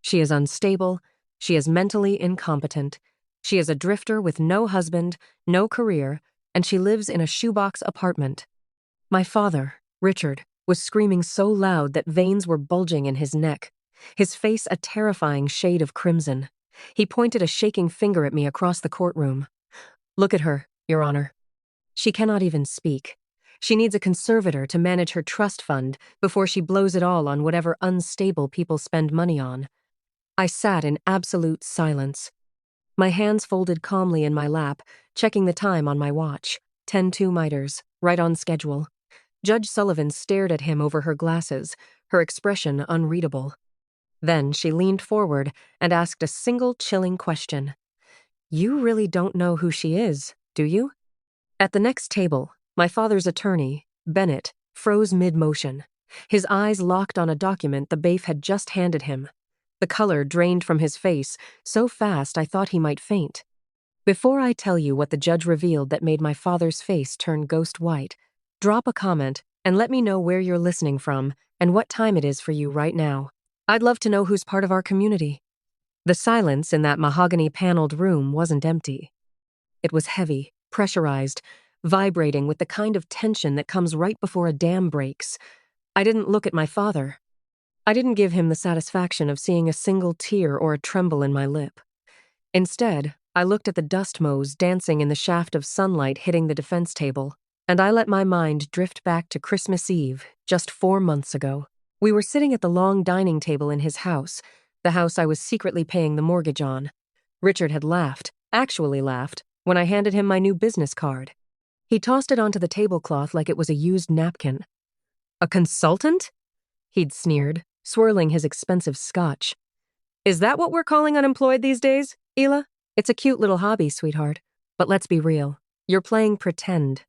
She is unstable, she is mentally incompetent, she is a drifter with no husband, no career, and she lives in a shoebox apartment. My father, Richard, was screaming so loud that veins were bulging in his neck, his face a terrifying shade of crimson. He pointed a shaking finger at me across the courtroom. "Look at her, Your Honor. She cannot even speak. She needs a conservator to manage her trust fund before she blows it all on whatever unstable people spend money on." I sat in absolute silence. My hands folded calmly in my lap, checking the time on my watch. 10:02 miters, right on schedule. Judge Sullivan stared at him over her glasses, her expression unreadable. Then she leaned forward and asked a single chilling question. "You really don't know who she is, do you?" At the next table, my father's attorney, Bennett, froze mid-motion. His eyes locked on a document the bailiff had just handed him. The color drained from his face so fast I thought he might faint. Before I tell you what the judge revealed that made my father's face turn ghost white, drop a comment and let me know where you're listening from and what time it is for you right now. I'd love to know who's part of our community. The silence in that mahogany-paneled room wasn't empty. It was heavy, pressurized, vibrating with the kind of tension that comes right before a dam breaks. I didn't look at my father. I didn't give him the satisfaction of seeing a single tear or a tremble in my lip. Instead, I looked at the dust motes dancing in the shaft of sunlight hitting the defense table, and I let my mind drift back to Christmas Eve, just 4 months ago. We were sitting at the long dining table in his house, the house I was secretly paying the mortgage on. Richard had laughed, actually laughed, when I handed him my new business card. He tossed it onto the tablecloth like it was a used napkin. "A consultant?" he'd sneered, swirling his expensive scotch. "Is that what we're calling unemployed these days, Ela? It's a cute little hobby, sweetheart. But let's be real. You're playing pretend."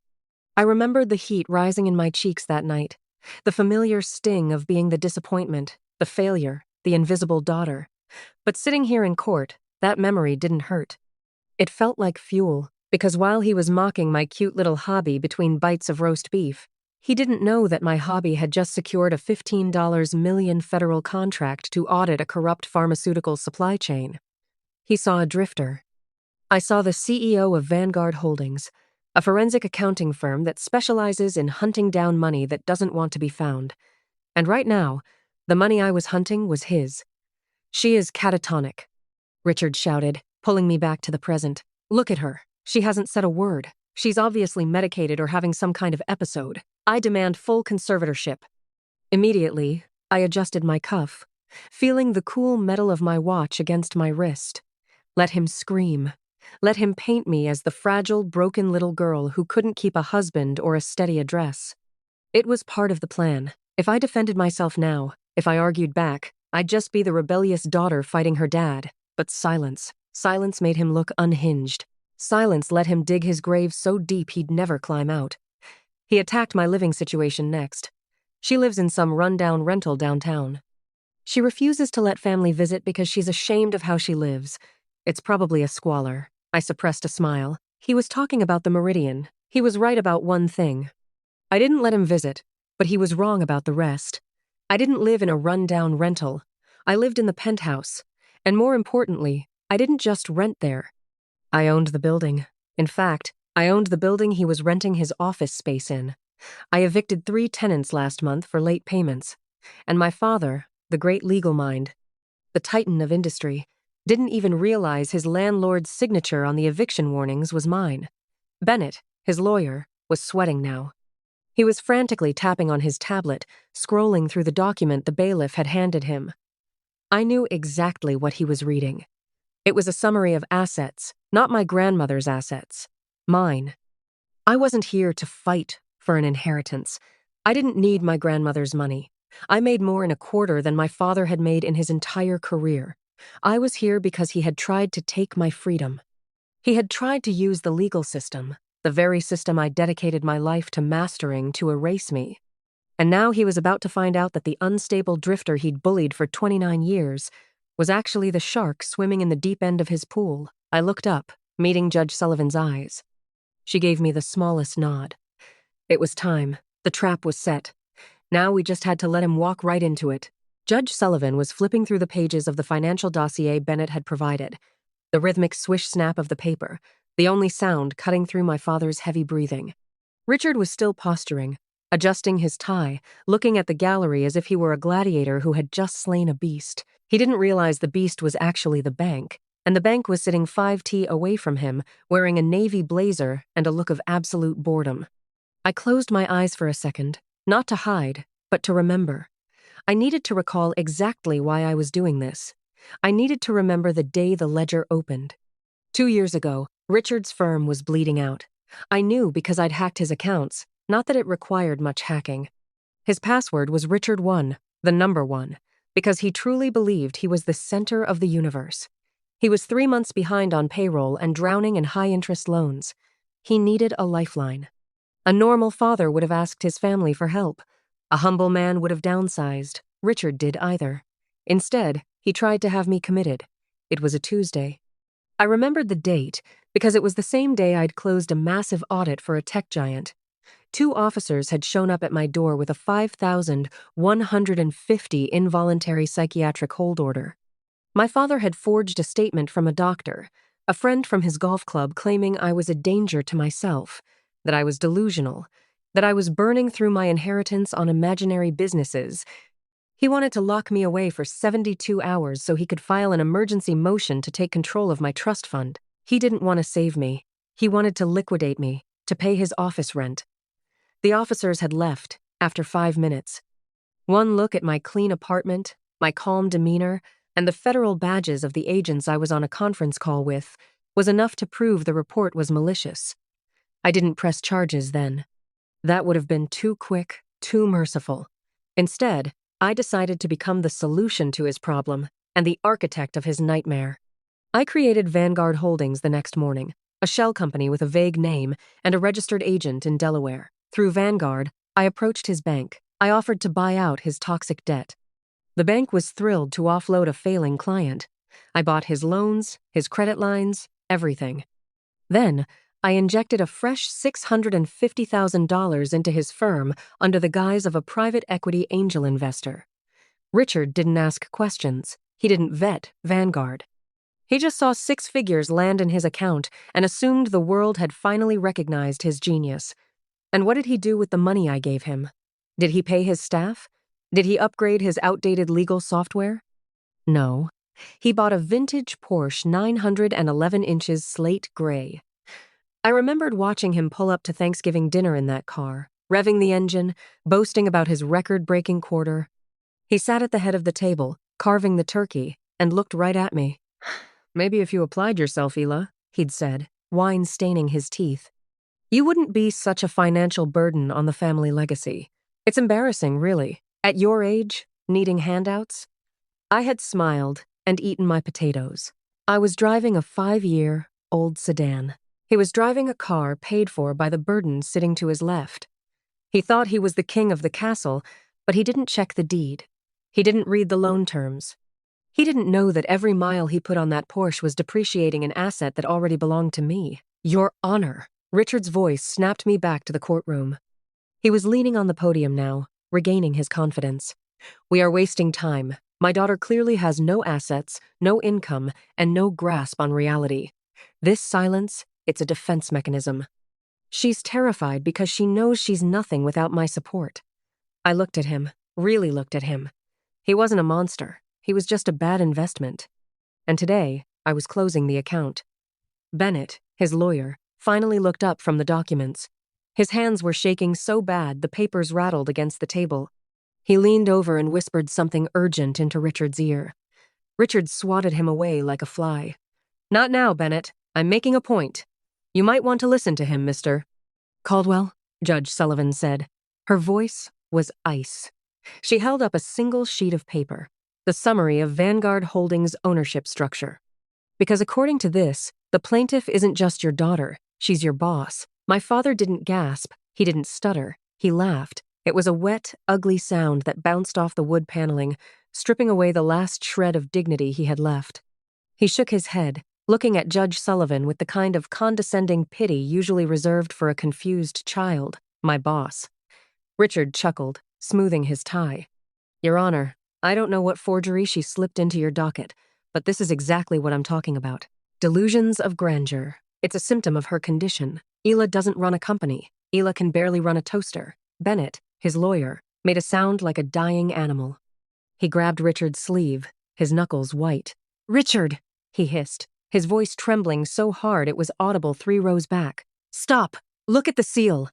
I remembered the heat rising in my cheeks that night, the familiar sting of being the disappointment, the failure, the invisible daughter. But sitting here in court, that memory didn't hurt. It felt like fuel, because while he was mocking my cute little hobby between bites of roast beef, he didn't know that my hobby had just secured a $15 million federal contract to audit a corrupt pharmaceutical supply chain. He saw a drifter. I saw the CEO of Vanguard Holdings, a forensic accounting firm that specializes in hunting down money that doesn't want to be found. And right now, the money I was hunting was his. "She is catatonic," Richard shouted, pulling me back to the present. "Look at her. She hasn't said a word. She's obviously medicated or having some kind of episode. I demand full conservatorship." Immediately, I adjusted my cuff, feeling the cool metal of my watch against my wrist. Let him scream. Let him paint me as the fragile, broken little girl who couldn't keep a husband or a steady address. It was part of the plan. If I defended myself now, if I argued back, I'd just be the rebellious daughter fighting her dad. But silence. Silence made him look unhinged. Silence let him dig his grave so deep he'd never climb out. He attacked my living situation next. "She lives in some rundown rental downtown. She refuses to let family visit because she's ashamed of how she lives. It's probably a squalor." I suppressed a smile. He was talking about the Meridian. He was right about one thing. I didn't let him visit, but he was wrong about the rest. I didn't live in a rundown rental. I lived in the penthouse. And more importantly, I didn't just rent there. I owned the building. In fact, I owned the building he was renting his office space in. I evicted 3 tenants last month for late payments. And my father, the great legal mind, the titan of industry, didn't even realize his landlord's signature on the eviction warnings was mine. Bennett, his lawyer, was sweating now. He was frantically tapping on his tablet, scrolling through the document the bailiff had handed him. I knew exactly what he was reading. It was a summary of assets, not my grandmother's assets. Mine. I wasn't here to fight for an inheritance. I didn't need my grandmother's money. I made more in a quarter than my father had made in his entire career. I was here because he had tried to take my freedom. He had tried to use the legal system, the very system I dedicated my life to mastering, to erase me. And now he was about to find out that the unstable drifter he'd bullied for 29 years was actually the shark swimming in the deep end of his pool. I looked up, meeting Judge Sullivan's eyes. She gave me the smallest nod. It was time. The trap was set. Now we just had to let him walk right into it. Judge Sullivan was flipping through the pages of the financial dossier Bennett had provided, the rhythmic swish-snap of the paper, the only sound cutting through my father's heavy breathing. Richard was still posturing, adjusting his tie, looking at the gallery as if he were a gladiator who had just slain a beast. He didn't realize the beast was actually the bank, and the bank was sitting 5 feet away from him, wearing a navy blazer and a look of absolute boredom. I closed my eyes for a second, not to hide, but to remember. I needed to recall exactly why I was doing this. I needed to remember the day the ledger opened. 2 years ago, Richard's firm was bleeding out. I knew because I'd hacked his accounts, not that it required much hacking. His password was Richard1, the number 1, because he truly believed he was the center of the universe. He was 3 months behind on payroll and drowning in high-interest loans. He needed a lifeline. A normal father would have asked his family for help. A humble man would have downsized. Richard did either. Instead, he tried to have me committed. It was a Tuesday. I remembered the date because it was the same day I'd closed a massive audit for a tech giant. 2 officers had shown up at my door with a 5,150 involuntary psychiatric hold order. My father had forged a statement from a doctor, a friend from his golf club claiming I was a danger to myself, that I was delusional, that I was burning through my inheritance on imaginary businesses. He wanted to lock me away for 72 hours so he could file an emergency motion to take control of my trust fund. He didn't want to save me. He wanted to liquidate me, to pay his office rent. The officers had left after 5 minutes. One look at my clean apartment, my calm demeanor, and the federal badges of the agents I was on a conference call with was enough to prove the report was malicious. I didn't press charges then. That would have been too quick, too merciful. Instead, I decided to become the solution to his problem and the architect of his nightmare. I created Vanguard Holdings the next morning, a shell company with a vague name and a registered agent in Delaware. Through Vanguard, I approached his bank. I offered to buy out his toxic debt. The bank was thrilled to offload a failing client. I bought his loans, his credit lines, everything. Then, I injected a fresh $650,000 into his firm under the guise of a private equity angel investor. Richard didn't ask questions. He didn't vet Vanguard. He just saw 6 figures land in his account and assumed the world had finally recognized his genius. And what did he do with the money I gave him? Did he pay his staff? Did he upgrade his outdated legal software? No. He bought a vintage Porsche 911 inches slate gray. I remembered watching him pull up to Thanksgiving dinner in that car, revving the engine, boasting about his record-breaking quarter. He sat at the head of the table, carving the turkey, and looked right at me. "Maybe if you applied yourself, Ela," he'd said, wine staining his teeth, "you wouldn't be such a financial burden on the family legacy. It's embarrassing, really. At your age, needing handouts?" I had smiled and eaten my potatoes. I was driving a 5-year-old sedan. He was driving a car paid for by the burden sitting to his left. He thought he was the king of the castle, but he didn't check the deed. He didn't read the loan terms. He didn't know that every mile he put on that Porsche was depreciating an asset that already belonged to me. "Your Honor." Richard's voice snapped me back to the courtroom. He was leaning on the podium now, regaining his confidence. "We are wasting time. My daughter clearly has no assets, no income, and no grasp on reality. This silence, it's a defense mechanism. She's terrified because she knows she's nothing without my support." I looked at him, really looked at him. He wasn't a monster. He was just a bad investment. And today, I was closing the account. Bennett, his lawyer, finally looked up from the documents. His hands were shaking so bad the papers rattled against the table. He leaned over and whispered something urgent into Richard's ear. Richard swatted him away like a fly. "Not now, Bennett. I'm making a point. You might want to listen to him, Mr. Caldwell," Judge Sullivan said. Her voice was ice. She held up a single sheet of paper, the summary of Vanguard Holdings' ownership structure. "Because according to this, the plaintiff isn't just your daughter, she's your boss." My father didn't gasp, he didn't stutter, he laughed. It was a wet, ugly sound that bounced off the wood paneling, stripping away the last shred of dignity he had left. He shook his head, looking at Judge Sullivan with the kind of condescending pity usually reserved for a confused child, my boss. Richard chuckled, smoothing his tie. "Your Honor, I don't know what forgery she slipped into your docket, but this is exactly what I'm talking about. Delusions of grandeur. It's a symptom of her condition. Ela doesn't run a company. Ela can barely run a toaster. Bennett, his lawyer, made a sound like a dying animal. He grabbed Richard's sleeve, his knuckles white. "Richard!" he hissed, his voice trembling so hard it was audible 3 rows back. "Stop! Look at the seal!"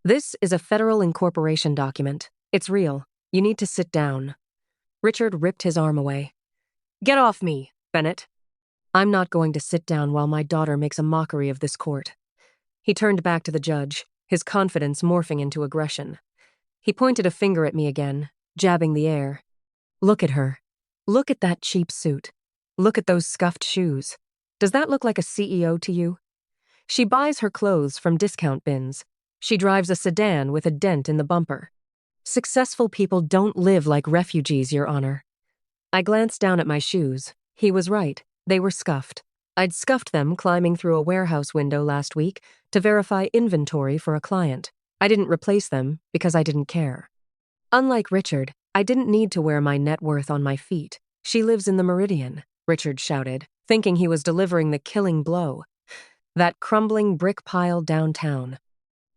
"This is a federal incorporation document. It's real. You need to sit down." Richard ripped his arm away. "Get off me, Bennett." "I'm not going to sit down while my daughter makes a mockery of this court." He turned back to the judge, his confidence morphing into aggression. He pointed a finger at me again, jabbing the air. "Look at her. Look at that cheap suit. Look at those scuffed shoes. Does that look like a CEO to you? She buys her clothes from discount bins. She drives a sedan with a dent in the bumper. Successful people don't live like refugees, Your Honor." I glanced down at my shoes. He was right. They were scuffed. I'd scuffed them climbing through a warehouse window last week to verify inventory for a client. I didn't replace them because I didn't care. Unlike Richard, I didn't need to wear my net worth on my feet. "She lives in the Meridian," Richard shouted, thinking he was delivering the killing blow. "That crumbling brick pile downtown.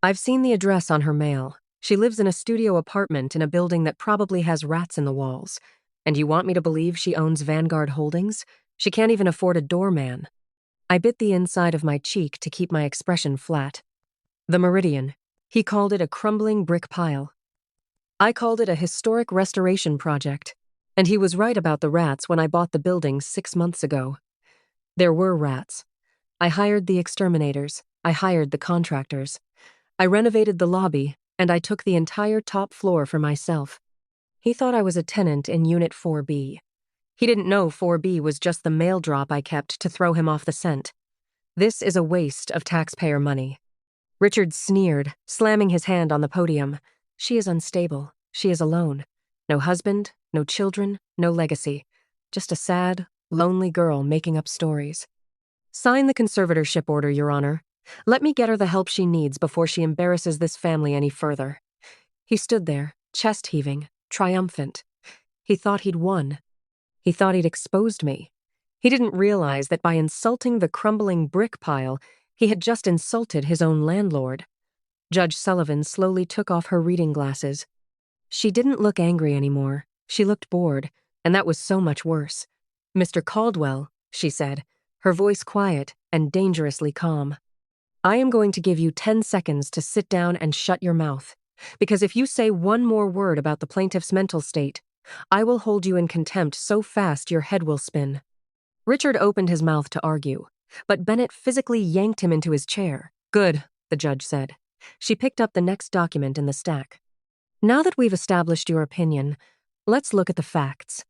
I've seen the address on her mail. She lives in a studio apartment in a building that probably has rats in the walls. And you want me to believe she owns Vanguard Holdings? She can't even afford a doorman." I bit the inside of my cheek to keep my expression flat. The Meridian. He called it a crumbling brick pile. I called it a historic restoration project. And he was right about the rats when I bought the building 6 months ago. There were rats. I hired the exterminators. I hired the contractors. I renovated the lobby, and I took the entire top floor for myself. He thought I was a tenant in Unit 4B. He didn't know 4B was just the mail drop I kept to throw him off the scent. This is a waste of taxpayer money. Richard sneered, slamming his hand on the podium. "She is unstable. She is alone. No husband, no children, no legacy. Just a sad, lonely girl making up stories. Sign the conservatorship order, Your Honor. Let me get her the help she needs before she embarrasses this family any further." He stood there, chest heaving, triumphant. He thought he'd won. He thought he'd exposed me. He didn't realize that by insulting the crumbling brick pile, he had just insulted his own landlord. Judge Sullivan slowly took off her reading glasses. She didn't look angry anymore. She looked bored, and that was so much worse. "Mr. Caldwell," she said, her voice quiet and dangerously calm. "I am going to give you 10 seconds to sit down and shut your mouth. Because if you say one more word about the plaintiff's mental state, I will hold you in contempt so fast your head will spin." Richard opened his mouth to argue, but Bennett physically yanked him into his chair. "Good," the judge said. She picked up the next document in the stack. "Now that we've established your opinion, let's look at the facts.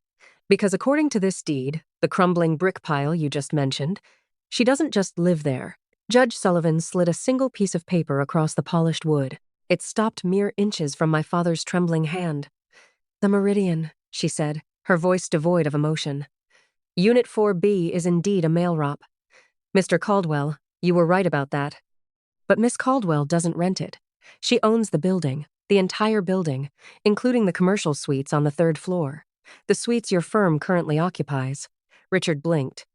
Because according to this deed, the crumbling brick pile you just mentioned, she doesn't just live there." Judge Sullivan slid a single piece of paper across the polished wood. It stopped mere inches from my father's trembling hand. "The Meridian," she said, her voice devoid of emotion. "Unit 4B is indeed a mail drop. Mr. Caldwell, you were right about that. But Miss Caldwell doesn't rent it. She owns the building, the entire building, including the commercial suites on the 3rd floor. The suites your firm currently occupies." Richard blinked.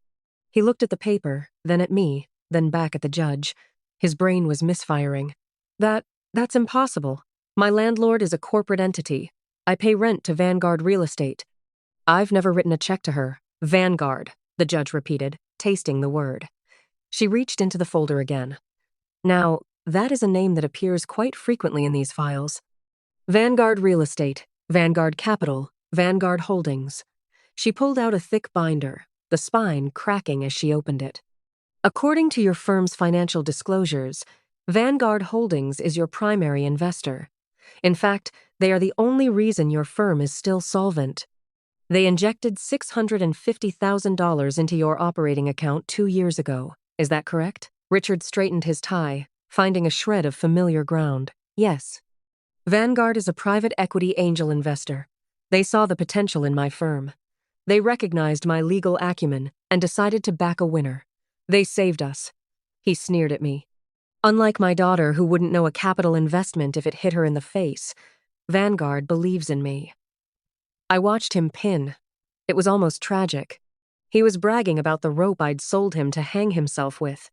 He looked at the paper, then at me, then back at the judge. His brain was misfiring. That's impossible. My landlord is a corporate entity. I pay rent to Vanguard Real Estate." "I've never written a check to her." "Vanguard," the judge repeated, tasting the word. She reached into the folder again. "Now, that is a name that appears quite frequently in these files. Vanguard Real Estate, Vanguard Capital, Vanguard Holdings." She pulled out a thick binder, the spine cracking as she opened it. "According to your firm's financial disclosures, Vanguard Holdings is your primary investor. In fact, they are the only reason your firm is still solvent. They injected $650,000 into your operating account 2 years ago. Is that correct?" Richard straightened his tie, finding a shred of familiar ground. "Yes. Vanguard is a private equity angel investor. They saw the potential in my firm. They recognized my legal acumen and decided to back a winner. They saved us." He sneered at me. "Unlike my daughter, who wouldn't know a capital investment if it hit her in the face, Vanguard believes in me." I watched him pin. It was almost tragic. He was bragging about the rope I'd sold him to hang himself with.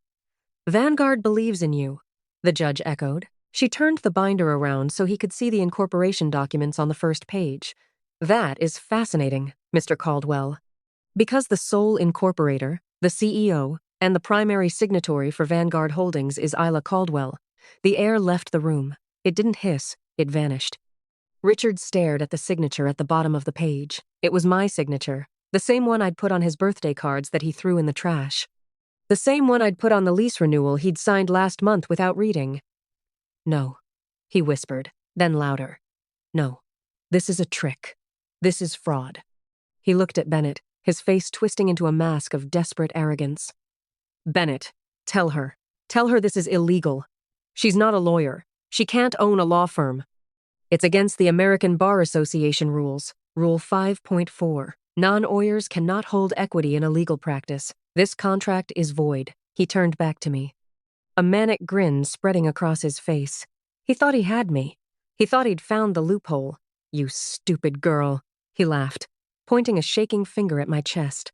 Vanguard believes in you, the judge echoed. She turned the binder around so he could see the incorporation documents on the first page. That is fascinating, Mr. Caldwell. Because the sole incorporator, the CEO, and the primary signatory for Vanguard Holdings is Isla Caldwell, the air left the room. It didn't hiss, it vanished. Richard stared at the signature at the bottom of the page. It was my signature, the same one I'd put on his birthday cards that he threw in the trash. The same one I'd put on the lease renewal he'd signed last month without reading. No, he whispered, then louder. No, this is a trick. This is fraud. He looked at Bennett, his face twisting into a mask of desperate arrogance. Bennett, tell her. Tell her this is illegal. She's not a lawyer. She can't own a law firm. It's against the American Bar Association rules, Rule 5.4. Non-lawyers cannot hold equity in a legal practice. This contract is void. He turned back to me. A manic grin spreading across his face. He thought he had me. He thought he'd found the loophole. You stupid girl, he laughed, pointing a shaking finger at my chest.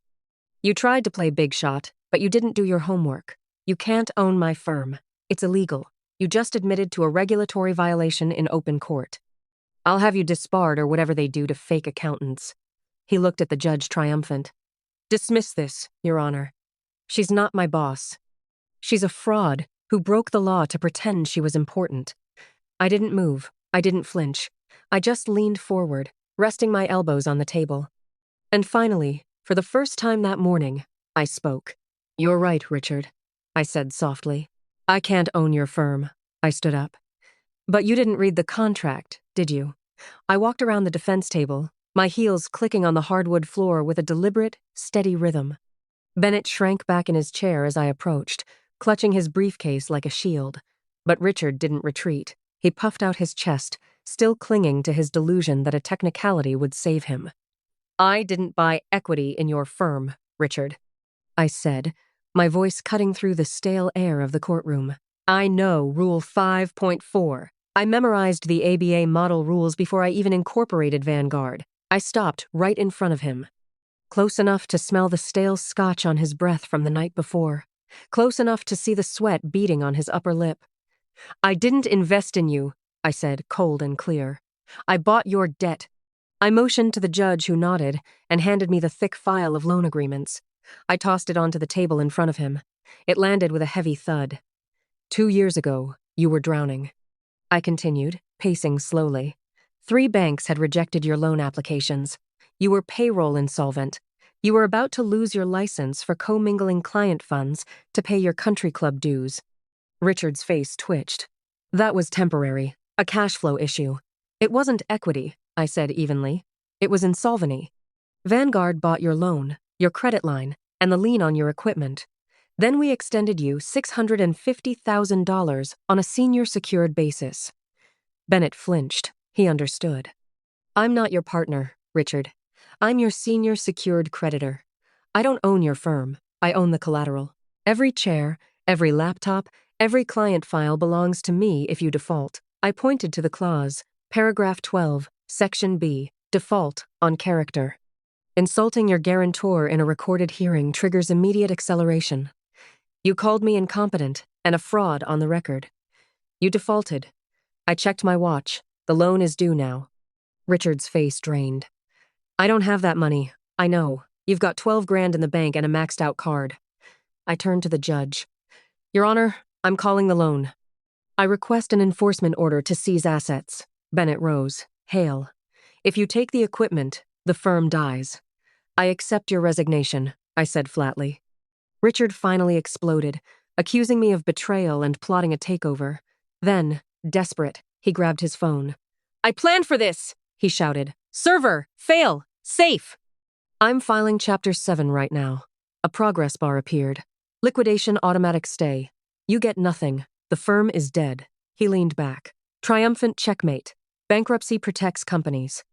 You tried to play big shot, but you didn't do your homework. You can't own my firm. It's illegal. You just admitted to a regulatory violation in open court. I'll have you disbarred or whatever they do to fake accountants. He looked at the judge triumphant. Dismiss this, Your Honor. She's not my boss. She's a fraud who broke the law to pretend she was important. I didn't move. I didn't flinch. I just leaned forward, resting my elbows on the table. And finally, for the first time that morning, I spoke. You're right, Richard, I said softly. I can't own your firm. I stood up. But you didn't read the contract, did you? I walked around the defense table, my heels clicking on the hardwood floor with a deliberate, steady rhythm. Bennett shrank back in his chair as I approached, clutching his briefcase like a shield. But Richard didn't retreat. He puffed out his chest, still clinging to his delusion that a technicality would save him. I didn't buy equity in your firm, Richard, I said, my voice cutting through the stale air of the courtroom. I know Rule 5.4. I memorized the ABA model rules before I even incorporated Vanguard. I stopped right in front of him. Close enough to smell the stale scotch on his breath from the night before. Close enough to see the sweat beading on his upper lip. I didn't invest in you, I said, cold and clear. I bought your debt. I motioned to the judge who nodded and handed me the thick file of loan agreements. I tossed it onto the table in front of him. It landed with a heavy thud. 2 years ago, you were drowning. I continued, pacing slowly. 3 banks had rejected your loan applications. You were payroll insolvent. You were about to lose your license for commingling client funds to pay your country club dues. Richard's face twitched. That was temporary, a cash flow issue. It wasn't equity, I said evenly. It was insolvency. Vanguard bought your loan, your credit line, and the lien on your equipment. Then we extended you $650,000 on a senior secured basis. Bennett flinched. He understood. I'm not your partner, Richard. I'm your senior secured creditor. I don't own your firm. I own the collateral. Every chair, every laptop, every client file belongs to me if you default. I pointed to the clause, paragraph 12, section B, default on character. Insulting your guarantor in a recorded hearing triggers immediate acceleration. You called me incompetent and a fraud on the record. You defaulted. I checked my watch. The loan is due now. Richard's face drained. I don't have that money. I know. You've got 12 grand in the bank and a maxed out card. I turned to the judge. Your Honor, I'm calling the loan. I request an enforcement order to seize assets. Bennett rose. Hail. If you take the equipment, the firm dies. I accept your resignation, I said flatly. Richard finally exploded, accusing me of betrayal and plotting a takeover. Then, desperate, he grabbed his phone. I planned for this, he shouted. Server, fail, safe. I'm filing Chapter 7 right now. A progress bar appeared. Liquidation automatic stay. You get nothing. The firm is dead. He leaned back. Triumphant checkmate. Bankruptcy protects companies.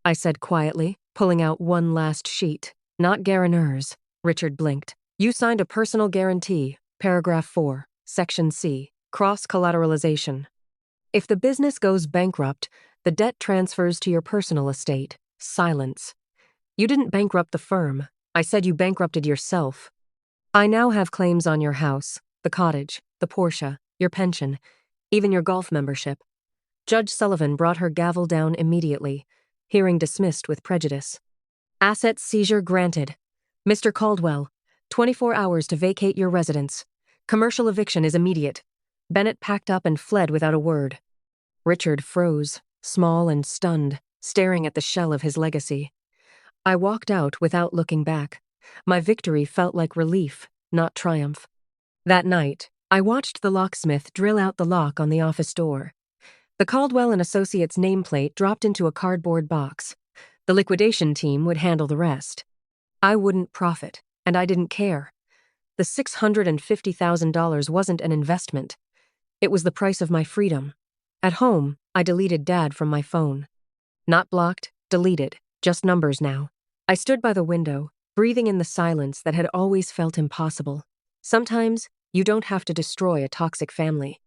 I said quietly, pulling out one last sheet. Not guarantors. Richard blinked. You signed a personal guarantee, paragraph 4, section C, cross-collateralization. If the business goes bankrupt, the debt transfers to your personal estate, Silence. You didn't bankrupt the firm. I said you bankrupted yourself. I now have claims on your house, the cottage, the Porsche, your pension, even your golf membership. Judge Sullivan brought her gavel down immediately, hearing dismissed with prejudice. Asset seizure granted. Mr. Caldwell, 24 hours to vacate your residence. Commercial eviction is immediate. Bennett packed up and fled without a word. Richard froze, small and stunned, staring at the shell of his legacy. I walked out without looking back. My victory felt like relief, not triumph. That night, I watched the locksmith drill out the lock on the office door. The Caldwell & Associates nameplate dropped into a cardboard box. The liquidation team would handle the rest. I wouldn't profit, and I didn't care. The $650,000 wasn't an investment. It was the price of my freedom. At home, I deleted Dad from my phone. Not blocked, deleted, just numbers now. I stood by the window, breathing in the silence that had always felt impossible. Sometimes, you don't have to destroy a toxic family.